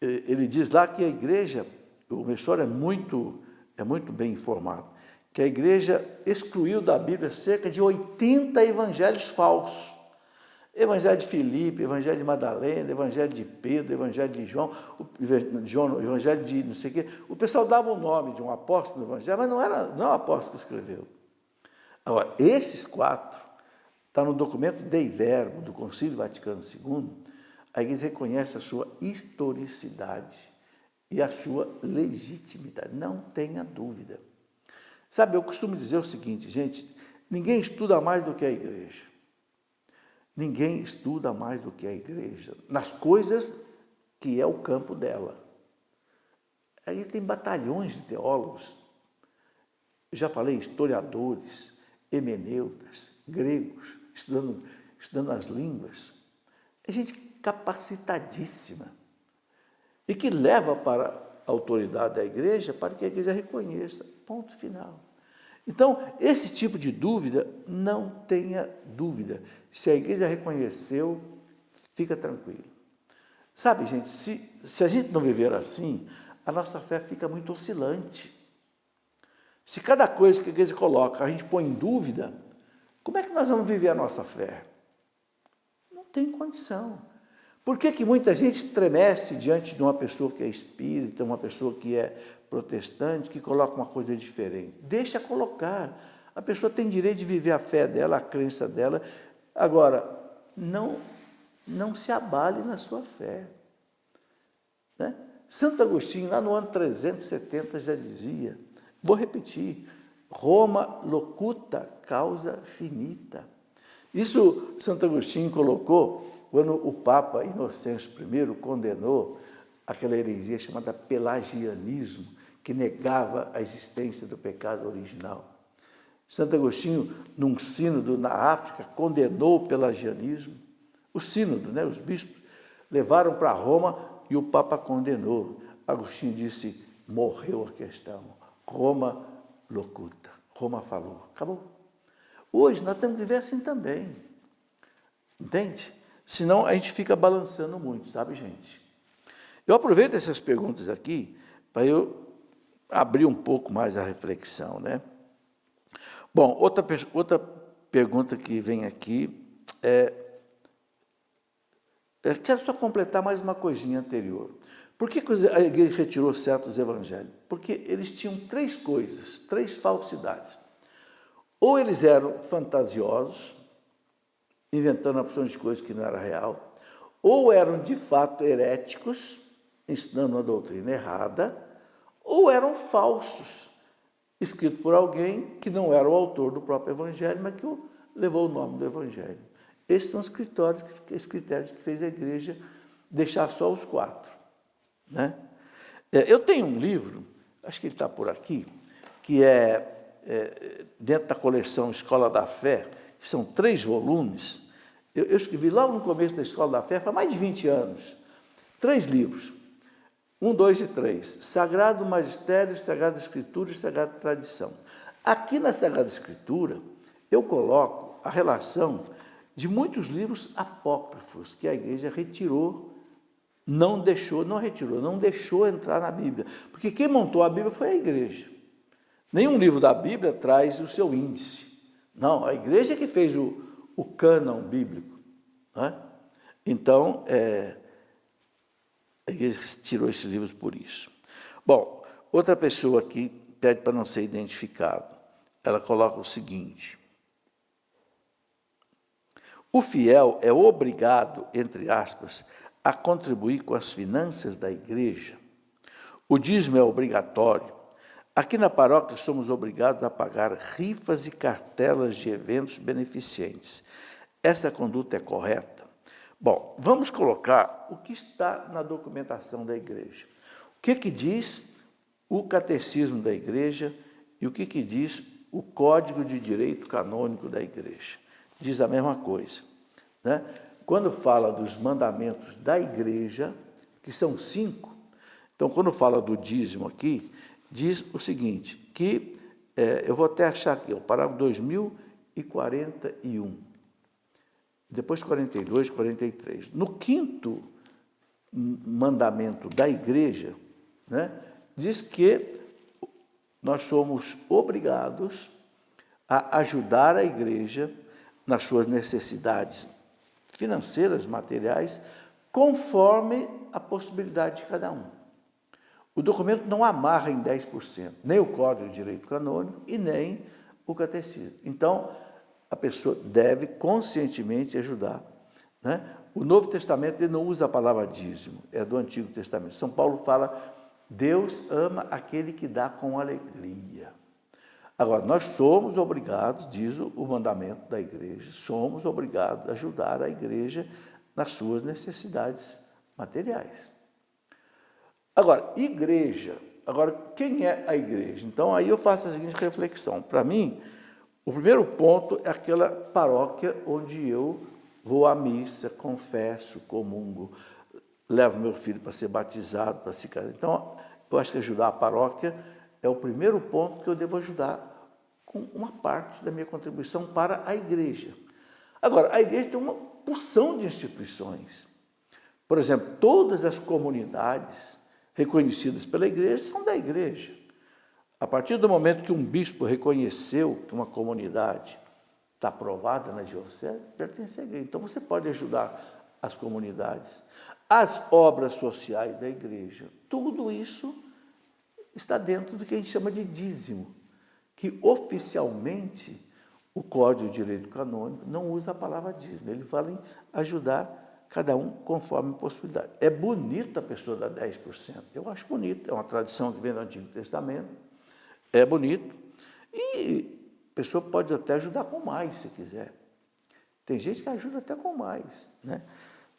ele diz lá que a igreja, o Messori é muito bem informado, que a igreja excluiu da Bíblia cerca de 80 evangelhos falsos. Evangelho de Filipe, Evangelho de Madalena, Evangelho de Pedro, Evangelho de João, Evangelho de não sei o quê. O pessoal dava o nome de um apóstolo no Evangelho, mas não é o apóstolo que escreveu. Agora, esses 4, está no documento Dei Verbo, do Concílio Vaticano II, a igreja reconhece a sua historicidade e a sua legitimidade, não tenha dúvida. Sabe, eu costumo dizer o seguinte, gente, ninguém estuda mais do que a igreja. Ninguém estuda mais do que a igreja, nas coisas que é o campo dela. Aí tem batalhões de teólogos, eu já falei, historiadores, hemeneutas, gregos, estudando as línguas. É gente capacitadíssima e que leva para a autoridade da igreja para que a igreja reconheça, ponto final. Então, esse tipo de dúvida, não tenha dúvida. Se a igreja reconheceu, fica tranquilo. Sabe, gente, se a gente não viver assim, a nossa fé fica muito oscilante. Se cada coisa que a igreja coloca a gente põe em dúvida, como é que nós vamos viver a nossa fé? Não tem condição. Por que muita gente estremece diante de uma pessoa que é espírita, uma pessoa que é protestante, que coloca uma coisa diferente? Deixa colocar. A pessoa tem direito de viver a fé dela, a crença dela. Agora, não se abale na sua fé, né? Santo Agostinho, lá no ano 370, já dizia, vou repetir, Roma locuta causa finita. Isso Santo Agostinho colocou quando o Papa Inocêncio I condenou aquela heresia chamada pelagianismo, que negava a existência do pecado original. Santo Agostinho, num sínodo na África, condenou o pelagianismo. O sínodo, né, os bispos, levaram para Roma e o Papa condenou. Agostinho disse, morreu a questão. Roma locuta. Roma falou. Acabou. Hoje nós temos que viver assim também. Entende? Senão a gente fica balançando muito, sabe, gente? Eu aproveito essas perguntas aqui para eu abrir um pouco mais a reflexão, né? Bom, outra pergunta que vem aqui quero só completar mais uma coisinha anterior. Por que a igreja retirou certos evangelhos? Porque eles tinham 3 coisas, 3 falsidades. Ou eles eram fantasiosos, inventando opções de coisas que não era real, ou eram de fato heréticos, ensinando uma doutrina errada, ou eram falsos, escrito por alguém que não era o autor do próprio evangelho, mas que levou o nome do evangelho. Esses são os critérios que fez a igreja deixar só os 4. Né? Eu tenho um livro, acho que ele está por aqui, que dentro da coleção Escola da Fé, que são 3 volumes. Eu escrevi logo no começo da Escola da Fé, faz mais de 20 anos, 3 livros. 1, 2 e 3. Sagrado Magistério, Sagrada Escritura e Sagrada Tradição. Aqui na Sagrada Escritura, eu coloco a relação de muitos livros apócrifos que a igreja retirou, não deixou entrar na Bíblia. Porque quem montou a Bíblia foi a igreja. Nenhum livro da Bíblia traz o seu índice. Não, a igreja é que fez o cânon bíblico. Né? Então, a igreja tirou esses livros por isso. Bom, outra pessoa aqui pede para não ser identificado. Ela coloca o seguinte: o fiel é obrigado, entre aspas, a contribuir com as finanças da igreja. O dízimo é obrigatório. Aqui na paróquia somos obrigados a pagar rifas e cartelas de eventos beneficentes. Essa conduta é correta? Bom, vamos colocar o que está na documentação da igreja. O que diz o catecismo da igreja e o que diz o Código de Direito Canônico da igreja. Diz a mesma coisa. Né? Quando fala dos mandamentos da igreja, que são 5, então quando fala do dízimo aqui, diz o seguinte, que, eu vou até achar aqui, o parágrafo 2041, depois 42, 43. No 5º mandamento da igreja, né, diz que nós somos obrigados a ajudar a igreja nas suas necessidades financeiras, materiais, conforme a possibilidade de cada um. O documento não amarra em 10%, nem o Código de Direito Canônico e nem o catecismo. Então, a pessoa deve conscientemente ajudar. Né? O Novo Testamento ele não usa a palavra dízimo, é do Antigo Testamento. São Paulo fala, Deus ama aquele que dá com alegria. Agora, nós somos obrigados, diz o mandamento da igreja, somos obrigados a ajudar a igreja nas suas necessidades materiais. Agora, igreja. Agora, quem é a igreja? Então, aí eu faço a seguinte reflexão. Para mim, o primeiro ponto é aquela paróquia onde eu vou à missa, confesso, comungo, levo meu filho para ser batizado, para se casar. Então, eu acho que ajudar a paróquia é o primeiro ponto que eu devo ajudar com uma parte da minha contribuição para a igreja. Agora, a igreja tem uma porção de instituições. Por exemplo, todas as comunidades reconhecidas pela igreja são da igreja. A partir do momento que um bispo reconheceu que uma comunidade está aprovada na diocese, pertence à igreja. Então, você pode ajudar as comunidades, as obras sociais da igreja. Tudo isso está dentro do que a gente chama de dízimo, que oficialmente o Código de Direito Canônico não usa a palavra dízimo. Ele fala em ajudar cada um conforme a possibilidade. É bonito a pessoa dar 10%. Eu acho bonito. É uma tradição que vem do Antigo Testamento. É bonito. E a pessoa pode até ajudar com mais, se quiser. Tem gente que ajuda até com mais. Né?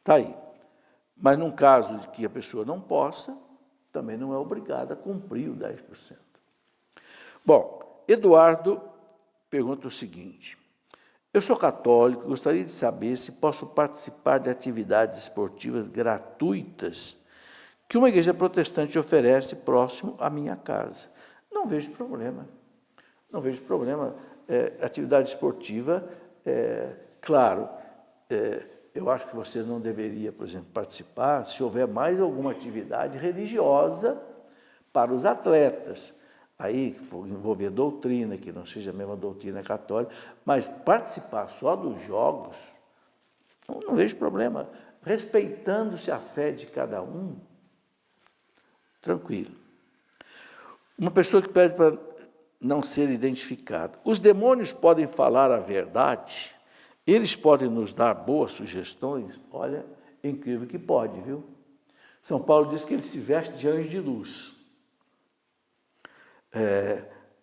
Está aí. Mas num caso de que a pessoa não possa, também não é obrigada a cumprir o 10%. Bom, Eduardo pergunta o seguinte: eu sou católico e gostaria de saber se posso participar de atividades esportivas gratuitas que uma igreja protestante oferece próximo à minha casa. Não vejo problema. Não vejo problema. Atividade esportiva, claro, eu acho que você não deveria, por exemplo, participar se houver mais alguma atividade religiosa para os atletas. Aí, que for envolver doutrina, que não seja a mesma doutrina católica, mas participar só dos jogos, não vejo problema. Respeitando-se a fé de cada um, tranquilo. Uma pessoa que pede para não ser identificada. Os demônios podem falar a verdade? Eles podem nos dar boas sugestões? Olha, é incrível que pode, viu? São Paulo diz que ele se veste de anjo de luz.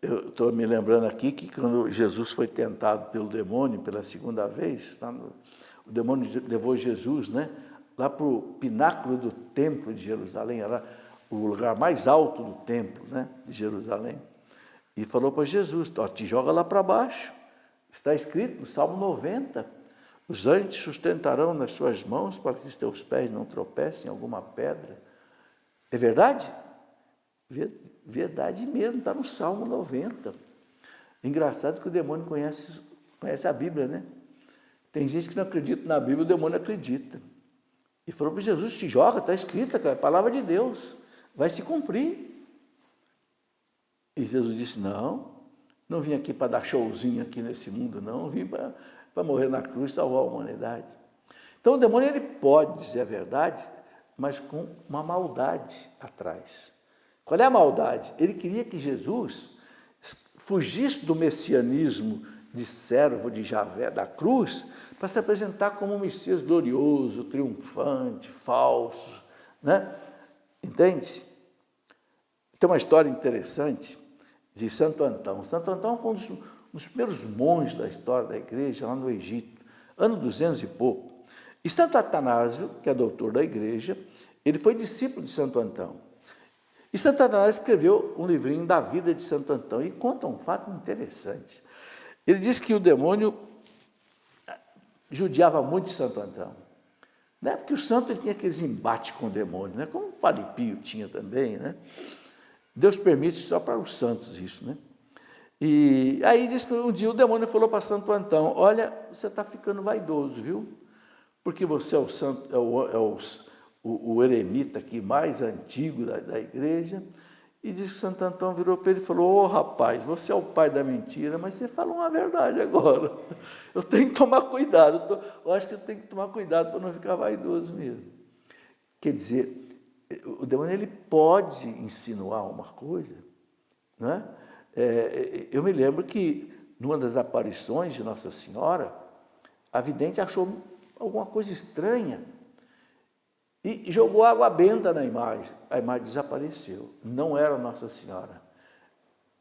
Eu estou me lembrando aqui que quando Jesus foi tentado pelo demônio pela segunda vez, o demônio levou Jesus, né, lá para o pináculo do templo de Jerusalém, era o lugar mais alto do templo, né, de Jerusalém, e falou para Jesus, te joga lá para baixo. Está escrito no Salmo 90, os anjos te sustentarão nas suas mãos para que os teus pés não tropecem em alguma pedra. É verdade? Verdade mesmo, está no Salmo 90. Engraçado que o demônio conhece a Bíblia, né? Tem gente que não acredita na Bíblia, o demônio acredita. E falou para Jesus, te joga, está escrita, cara, a palavra de Deus, vai se cumprir. E Jesus disse, não vim aqui para dar showzinho aqui nesse mundo, não, vim para morrer na cruz, salvar a humanidade. Então o demônio ele pode dizer a verdade, mas com uma maldade atrás. Qual é a maldade? Ele queria que Jesus fugisse do messianismo de servo de Javé da cruz para se apresentar como um Messias glorioso, triunfante, falso, né? Entende? Tem uma história interessante de Santo Antão. Santo Antão foi um dos primeiros monges da história da igreja lá no Egito, ano 200 e pouco. E Santo Atanásio, que é doutor da igreja, ele foi discípulo de Santo Antão. E Santo Atanásio escreveu um livrinho da vida de Santo Antão e conta um fato interessante. Ele diz que o demônio judiava muito de Santo Antão, né? Porque o santo ele tinha aqueles embates com o demônio, né? Como o Padre Pio tinha também, né? Deus permite só para os santos isso, né? E aí diz que um dia o demônio falou para Santo Antão, olha, você está ficando vaidoso, viu? Porque você é o santo, o eremita aqui mais antigo da igreja. E diz que Santo Antão virou para ele e falou, rapaz, você é o pai da mentira, mas você falou uma verdade agora. Eu tenho que tomar cuidado, eu acho que eu tenho que tomar cuidado para não ficar vaidoso mesmo. Quer dizer, o demônio ele pode insinuar uma coisa, né? Eu me lembro que, numa das aparições de Nossa Senhora, a vidente achou alguma coisa estranha e jogou água benta na imagem. A imagem desapareceu. Não era Nossa Senhora.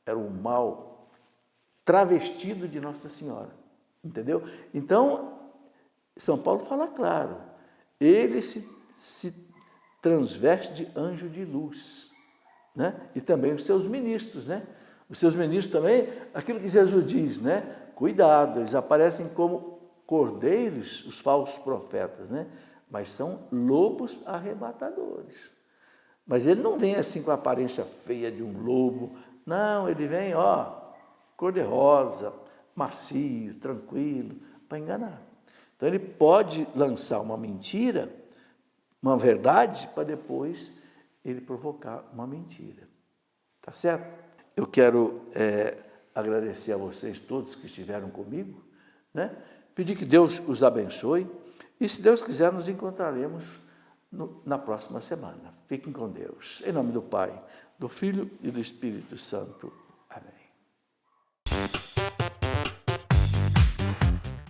Era um mal travestido de Nossa Senhora. Entendeu? Então, São Paulo fala claro. Ele se transveste de anjo de luz, né? E também os seus ministros, né? Os seus ministros também, aquilo que Jesus diz, né? Cuidado, eles aparecem como cordeiros, os falsos profetas, né? Mas são lobos arrebatadores. Mas ele não vem assim com a aparência feia de um lobo, não, ele vem, cor-de-rosa, macio, tranquilo, para enganar. Então ele pode lançar uma mentira, uma verdade, para depois ele provocar uma mentira. Tá certo? Eu quero agradecer a vocês todos que estiveram comigo, né? Pedir que Deus os abençoe e, se Deus quiser, nos encontraremos na próxima semana. Fiquem com Deus. Em nome do Pai, do Filho e do Espírito Santo.